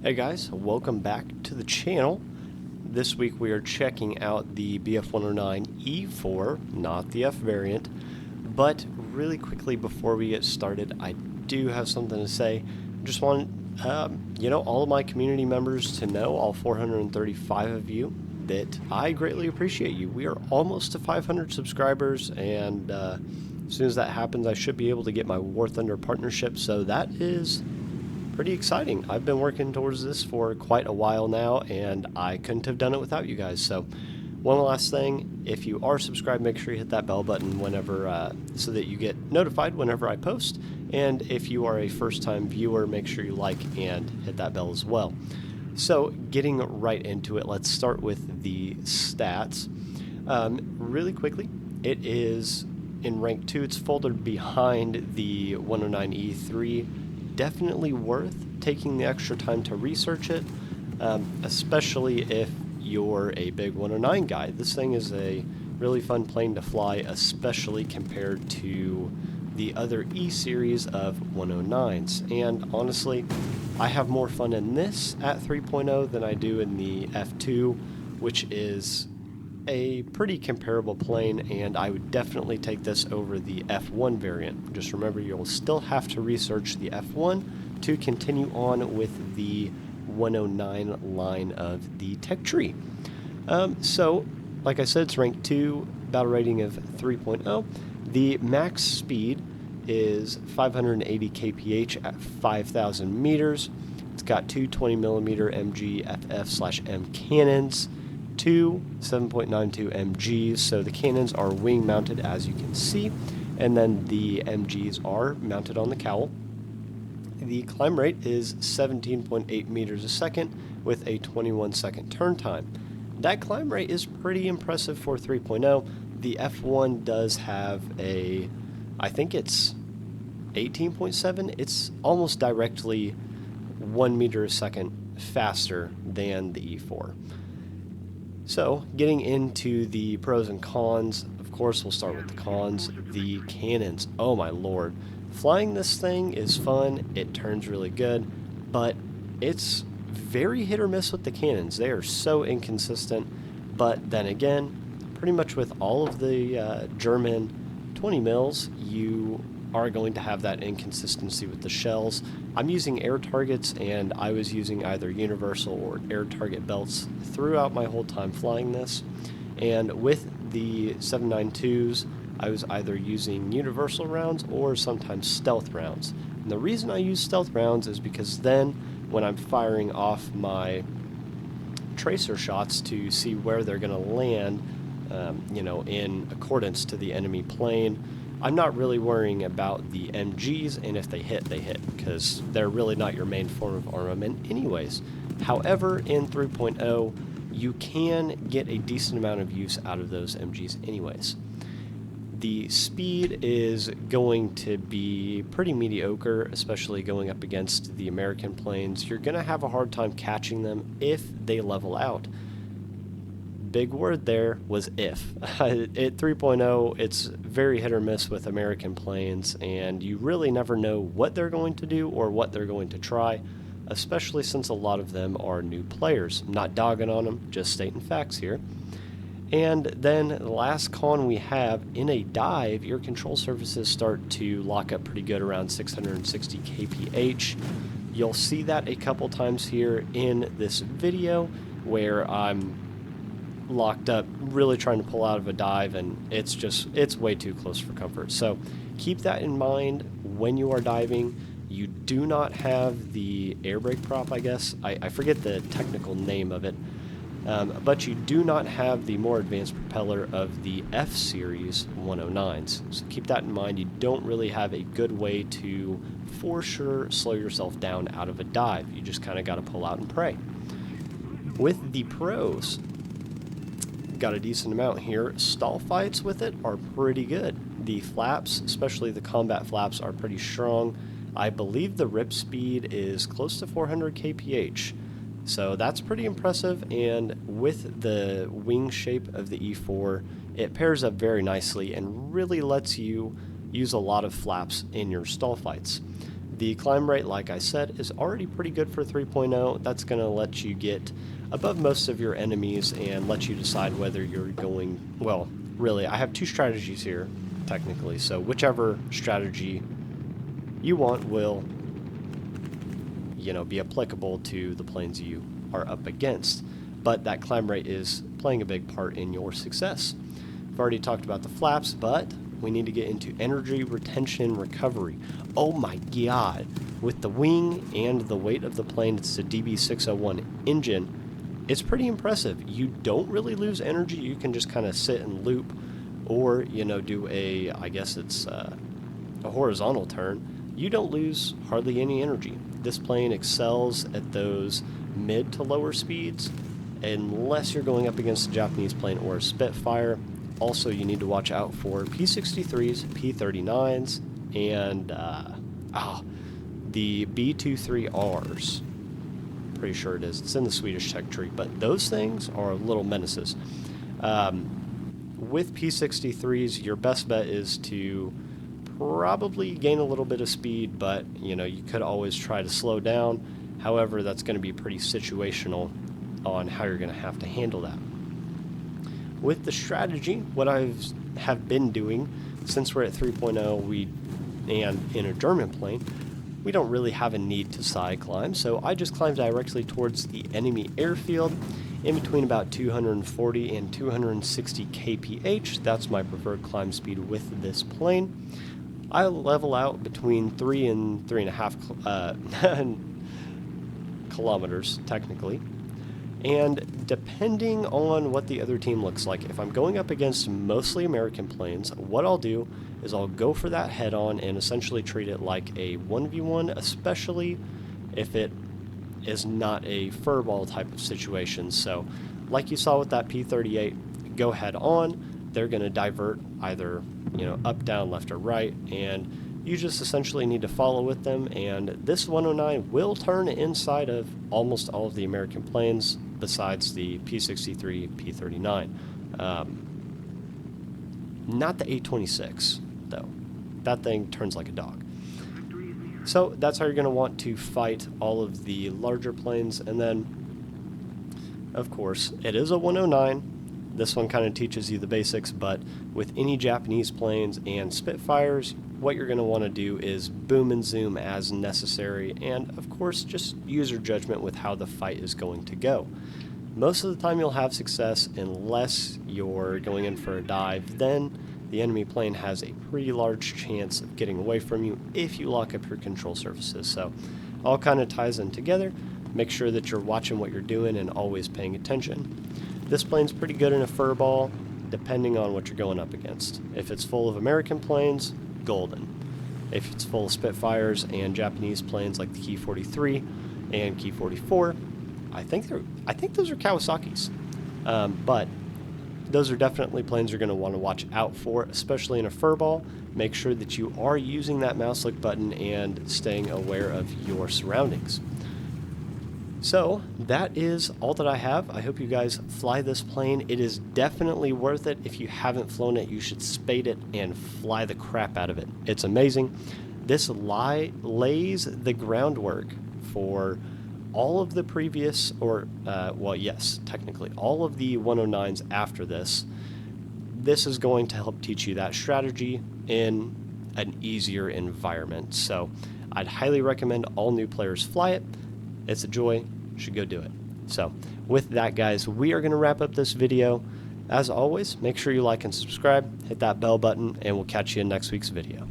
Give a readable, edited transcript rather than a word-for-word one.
Hey guys, welcome back to the channel. This week we are checking out the BF-109 E-4, not the F variant. But really quickly before we get started, I do have something to say. Just want all of my community members to know, all 435 of you, that I greatly appreciate you. We are almost to 500 subscribers, and as soon as that happens, I should be able to get my War Thunder partnership. So that is pretty exciting. I've been working towards this for quite a while now, and I couldn't have done it without you guys. So one last thing, if you are subscribed, make sure you hit that bell button whenever so that you get notified whenever I post. And if you are a first-time viewer, make sure you like and hit that bell as well. So getting right into it, let's start with the stats. Really quickly, it is in rank 2. It's folded behind the 109E3. Definitely worth taking the extra time to research it, especially if you're a big 109 guy. This thing is a really fun plane to fly, especially compared to the other E series of 109s. And honestly, I have more fun in this at 3.0 than I do in the F2, which is a pretty comparable plane, and I would definitely take this over the F1 variant. Just remember, you'll still have to research the F1 to continue on with the 109 line of the tech tree. So, like I said, it's rank 2, battle rating of 3.0. The max speed is 580 kph at 5,000 meters. It's got two 20mm MG/FF/M cannons, two 7.92 MGs, so the cannons are wing mounted, as you can see, and then the MGs are mounted on the cowl. The climb rate is 17.8 meters a second with a 21-second turn time. That climb rate is pretty impressive for 3.0. The F1 does have a, I think it's 18.7. It's almost directly 1 meter a second faster than the E4. So, getting into the pros and cons, of course we'll start with the cons. The cannons, oh my lord. Flying this thing is fun, it turns really good, but it's very hit or miss with the cannons. They are so inconsistent, but then again, pretty much with all of the German 20 mils, you are going to have that inconsistency with the shells. I'm using air targets, and I was using either universal or air target belts throughout my whole time flying this. And with the 7.92s, I was either using universal rounds or sometimes stealth rounds. And the reason I use stealth rounds is because then when I'm firing off my tracer shots to see where they're going to land, in accordance to the enemy plane, I'm not really worrying about the MGs, and if they hit, they hit, because they're really not your main form of armament anyways. However, in 3.0, you can get a decent amount of use out of those MGs anyways. The speed is going to be pretty mediocre, especially going up against the American planes. You're going to have a hard time catching them if they level out. Big word there was if. At 3.0, it's very hit or miss with American planes, and you really never know what they're going to do or what they're going to try, especially since a lot of them are new players. I'm not dogging on them, just stating facts here. And then the last con we have, in a dive, your control surfaces start to lock up pretty good around 660 kph. You'll see that a couple times here in this video where I'm locked up really trying to pull out of a dive, and it's way too close for comfort. So keep that in mind when you are diving. You do not have the air brake prop, I guess. I forget the technical name of it, but you do not have the more advanced propeller of the F series 109s. So keep that in mind. You don't really have a good way to for sure slow yourself down out of a dive. You just kind of got to pull out and pray. With the pros, got a decent amount here. Stall fights with it are pretty good. The flaps, especially the combat flaps, are pretty strong. I believe the rip speed is close to 400 kph, so that's pretty impressive. And with the wing shape of the E4, it pairs up very nicely and really lets you use a lot of flaps in your stall fights. The climb rate, like I said, is already pretty good for 3.0. That's going to let you get above most of your enemies and let you decide whether you're going, well, really, I have two strategies here, technically, so whichever strategy you want will, be applicable to the planes you are up against. But that climb rate is playing a big part in your success. I've already talked about the flaps, but we need to get into energy retention recovery. Oh my god, with the wing and the weight of the plane, it's a DB601 engine, it's pretty impressive. You don't really lose energy. You can just kind of sit and loop, or do I guess it's a horizontal turn. You don't lose hardly any energy. This plane excels at those mid to lower speeds unless you're going up against a Japanese plane or a Spitfire. Also, you need to watch out for P-63s, P-39s, and the B-23Rs. Pretty sure it is. It's in the Swedish tech tree, but those things are little menaces. With P-63s, your best bet is to probably gain a little bit of speed, but you could always try to slow down. However, that's going to be pretty situational on how you're going to have to handle that. With the strategy, what I have been doing, since we're at 3.0 and in a German plane, we don't really have a need to side climb, so I just climb directly towards the enemy airfield in between about 240 and 260 kph. That's my preferred climb speed with this plane. I level out between 3 and 3.5 kilometers, technically. And depending on what the other team looks like, if I'm going up against mostly American planes, what I'll do is I'll go for that head-on and essentially treat it like a 1v1, especially if it is not a furball type of situation. So, like you saw with that P-38, go head-on. They're going to divert either, up, down, left, or right, and you just essentially need to follow with them, and this 109 will turn inside of almost all of the American planes besides the P-63, P-39. Not the A-26, though. That thing turns like a dog. So that's how you're going to want to fight all of the larger planes, and then, of course, it is a 109. This one kind of teaches you the basics, but with any Japanese planes and Spitfires, what you're going to want to do is boom and zoom as necessary, and of course just use your judgment with how the fight is going to go. Most of the time you'll have success unless you're going in for a dive. Then the enemy plane has a pretty large chance of getting away from you if you lock up your control surfaces. So all kind of ties in together. Make sure that you're watching what you're doing and always paying attention. This plane's pretty good in a furball, depending on what you're going up against. If it's full of American planes, golden. If it's full of Spitfires and Japanese planes like the Ki-43 and Ki-44, I think those are Kawasaki's. But those are definitely planes you're going to want to watch out for, especially in a furball. Make sure that you are using that mouse click button and staying aware of your surroundings. So that is all that I have. I hope you guys fly this plane. It is definitely worth it. If you haven't flown it, you should spade it and fly the crap out of it. It's amazing. This lays the groundwork for all of the previous, yes, technically all of the 109s after this. This is going to help teach you that strategy in an easier environment. So I'd highly recommend all new players fly it. It's a joy. You should go do it. So with that, guys, we are going to wrap up this video. As always, make sure you like and subscribe, hit that bell button, and we'll catch you in next week's video.